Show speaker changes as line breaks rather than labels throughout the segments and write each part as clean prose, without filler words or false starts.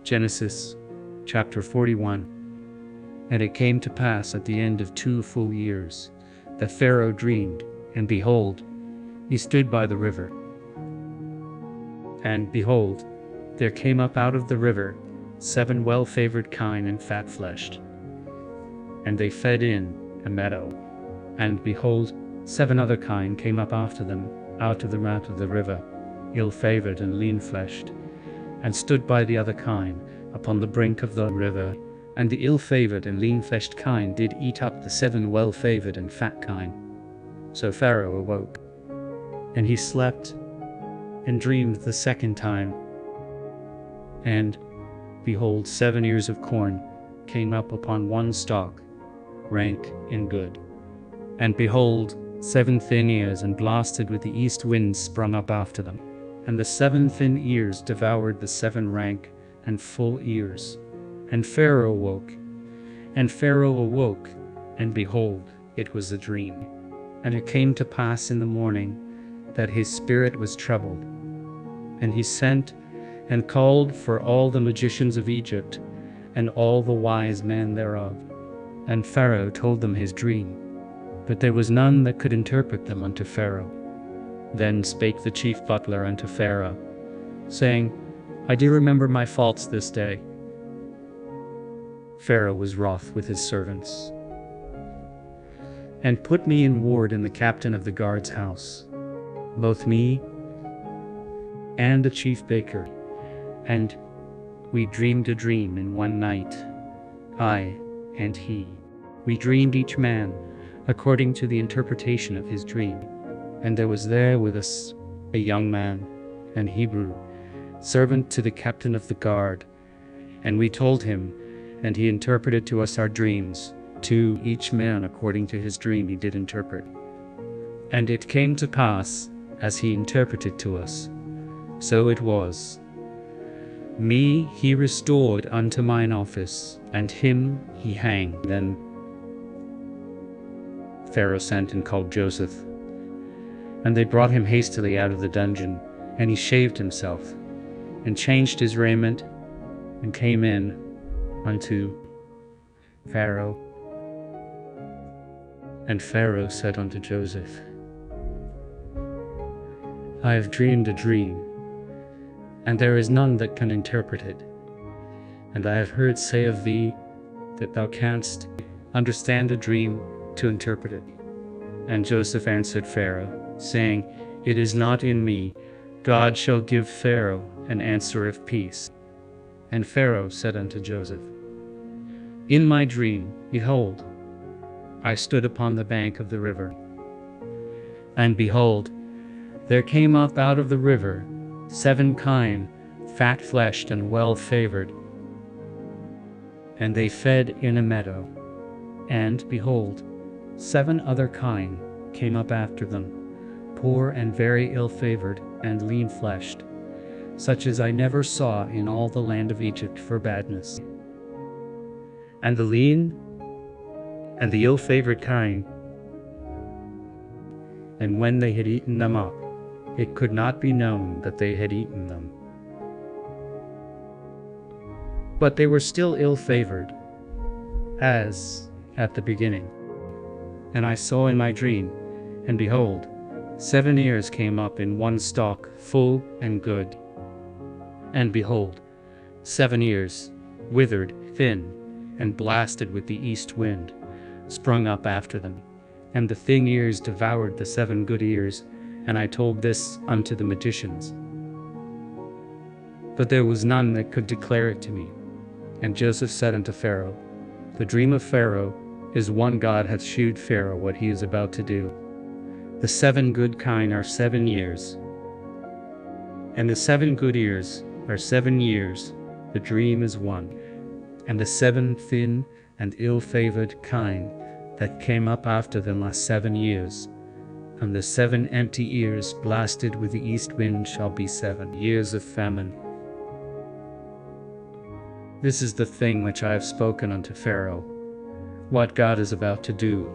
Genesis chapter 41. And it came to pass at the end of 2 full years that Pharaoh dreamed, and behold, he stood by the river. And behold, there came up out of the river 7 well-favored kine and fat-fleshed. And they fed in a meadow. And behold, 7 other kine came up after them out of the mouth of the river, ill-favored and lean-fleshed, and stood by the other kine upon the brink of the river. And the ill-favored and lean-fleshed kine did eat up the 7 well-favored and fat kine. So Pharaoh awoke, and he slept, and dreamed the second time. And behold, 7 ears of corn came up upon one stalk, rank and good. And behold, 7 thin ears and blasted with the east wind sprung up after them. And the 7 thin ears devoured the 7 rank and full ears. And Pharaoh awoke, and behold, it was a dream. And it came to pass in the morning that his spirit was troubled. And he sent and called for all the magicians of Egypt, and all the wise men thereof. And Pharaoh told them his dream, but there was none that could interpret them unto Pharaoh. Then spake the chief butler unto Pharaoh, saying, I do remember my faults this day. Pharaoh was wroth with his servants, and put me in ward in the captain of the guard's house, both me and the chief baker. And we dreamed a dream in one night, I and he. We dreamed each man according to the interpretation of his dream. And there was there with us a young man, an Hebrew, servant to the captain of the guard. And we told him, and he interpreted to us our dreams, to each man according to his dream he did interpret. And it came to pass, as he interpreted to us, so it was. Me he restored unto mine office, and him he hanged. Then Pharaoh sent and called Joseph, and they brought him hastily out of the dungeon, and he shaved himself, and changed his raiment, and came in unto Pharaoh. And Pharaoh said unto Joseph, I have dreamed a dream, and there is none that can interpret it. And I have heard say of thee, that thou canst understand a dream to interpret it. And Joseph answered Pharaoh, saying, It is not in me. God shall give Pharaoh an answer of peace. And Pharaoh said unto Joseph, In my dream, behold, I stood upon the bank of the river. And behold, there came up out of the river 7 kine, fat-fleshed and well-favored. And they fed in a meadow. And behold, 7 other kine came up after them, poor and very ill-favored and lean-fleshed, such as I never saw in all the land of Egypt for badness. And the lean and the ill-favored kine, and when they had eaten them up, it could not be known that they had eaten them. But they were still ill-favored, as at the beginning. And I saw in my dream, and behold, 7 ears came up in one stalk, full and good. And behold, 7 ears, withered, thin, and blasted with the east wind, sprung up after them. And the thin ears devoured the 7 good ears, and I told this unto the magicians. But there was none that could declare it to me. And Joseph said unto Pharaoh, The dream of Pharaoh is one God hath shewed Pharaoh what he is about to do. The 7 good kine are 7 years, and the 7 good ears are 7 years. The dream is one. And the 7 thin and ill-favored kine that came up after them are 7 years. And the 7 empty ears blasted with the east wind shall be 7 years of famine. This is the thing which I have spoken unto Pharaoh, what God is about to do.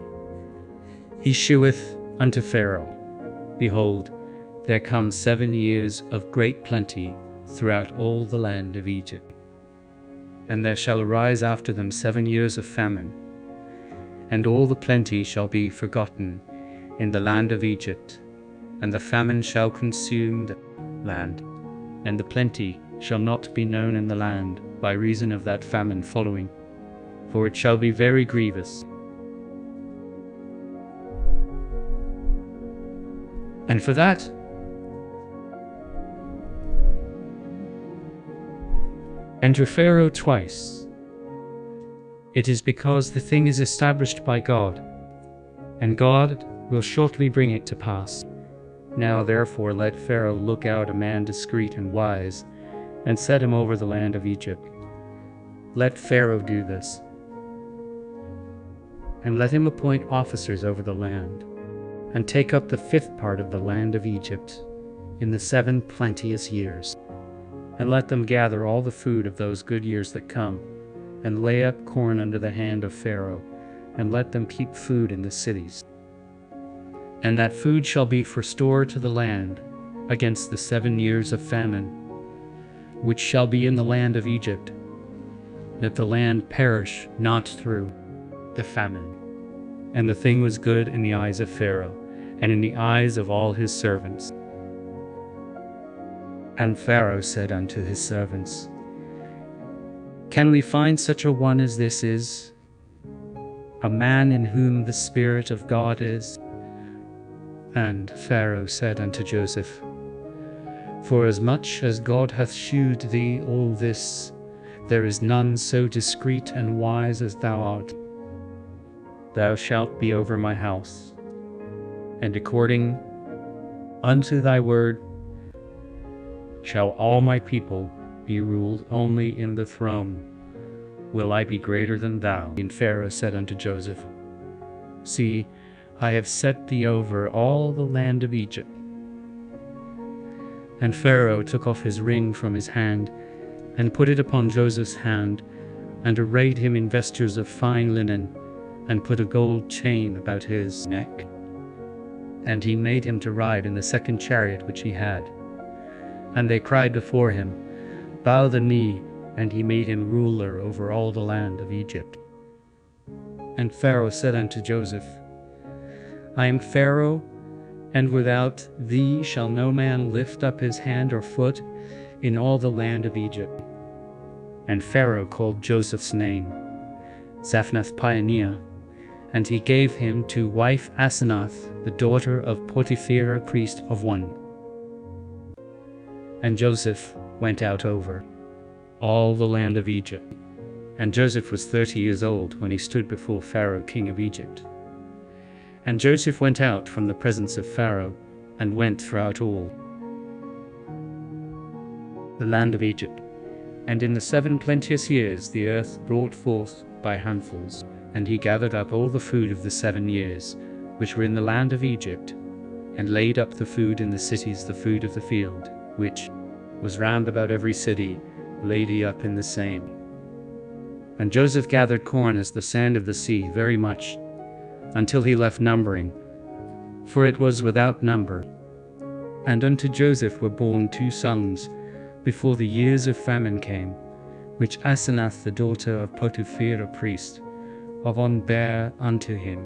He sheweth unto Pharaoh, Behold, there come 7 years of great plenty throughout all the land of Egypt. And there shall arise after them 7 years of famine, and all the plenty shall be forgotten in the land of Egypt, and the famine shall consume the land, and the plenty shall not be known in the land by reason of that famine following, for it shall be very grievous. And for that, enter Pharaoh twice. It is because the thing is established by God, and God will shortly bring it to pass. Now therefore let Pharaoh look out a man discreet and wise, and set him over the land of Egypt. Let Pharaoh do this, and let him appoint officers over the land, and take up the 5th part of the land of Egypt in the 7 plenteous years, and let them gather all the food of those good years that come, and lay up corn under the hand of Pharaoh, and let them keep food in the cities. And that food shall be for store to the land against the 7 years of famine, which shall be in the land of Egypt, that the land perish not through the famine. And the thing was good in the eyes of Pharaoh, and in the eyes of all his servants. And Pharaoh said unto his servants, Can we find such a one as this is, a man in whom the Spirit of God is? And Pharaoh said unto Joseph, Forasmuch as God hath shewed thee all this, there is none so discreet and wise as thou art. Thou shalt be over my house, and according unto thy word shall all my people be ruled. Only in the throne will I be greater than thou. And Pharaoh said unto Joseph, See, I have set thee over all the land of Egypt. And Pharaoh took off his ring from his hand, and put it upon Joseph's hand, and arrayed him in vestures of fine linen, and put a gold chain about his neck. And he made him to ride in the 2nd chariot which he had. And they cried before him, Bow the knee, and he made him ruler over all the land of Egypt. And Pharaoh said unto Joseph, I am Pharaoh, and without thee shall no man lift up his hand or foot in all the land of Egypt. And Pharaoh called Joseph's name Zaphnath-Paaneah, and he gave him to wife Asenath, the daughter of Potiphar, priest of On. And Joseph went out over all the land of Egypt. And Joseph was 30 years old when he stood before Pharaoh king of Egypt. And Joseph went out from the presence of Pharaoh, and went throughout all the land of Egypt. And in the 7 plenteous years the earth brought forth by handfuls, and he gathered up all the food of the 7 years, which were in the land of Egypt, and laid up the food in the cities, the food of the field, which was round about every city, laid he up in the same. And Joseph gathered corn as the sand of the sea very much, until he left numbering, for it was without number. And unto Joseph were born 2 sons, before the years of famine came, which Asenath the daughter of Potiphar a priest of On bare unto him.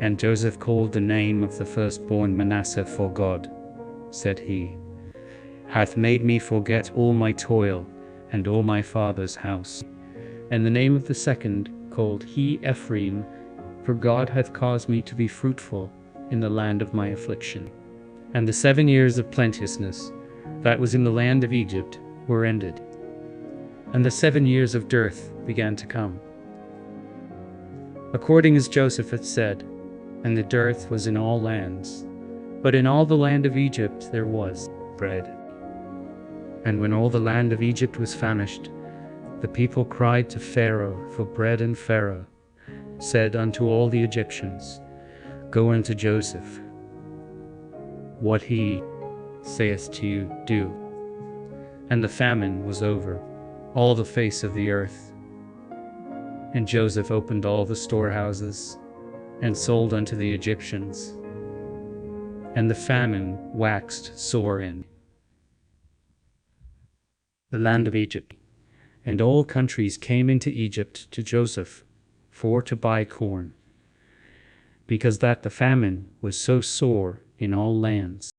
And Joseph called the name of the firstborn Manasseh, for God, said he, hath made me forget all my toil, and all my father's house. And the name of the second called he Ephraim, for God hath caused me to be fruitful in the land of my affliction. And the 7 years of plenteousness that was in the land of Egypt were ended, and the 7 years of dearth began to come, according as Joseph had said. And the dearth was in all lands, but in all the land of Egypt there was bread. And when all the land of Egypt was famished, the people cried to Pharaoh for bread, and Pharaoh said unto all the Egyptians, Go unto Joseph, what he saith to you, do. And the famine was over all the face of the earth. And Joseph opened all the storehouses, and sold unto the Egyptians. And the famine waxed sore in the land of Egypt. And all countries came into Egypt to Joseph for to buy corn, because that the famine was so sore in all lands.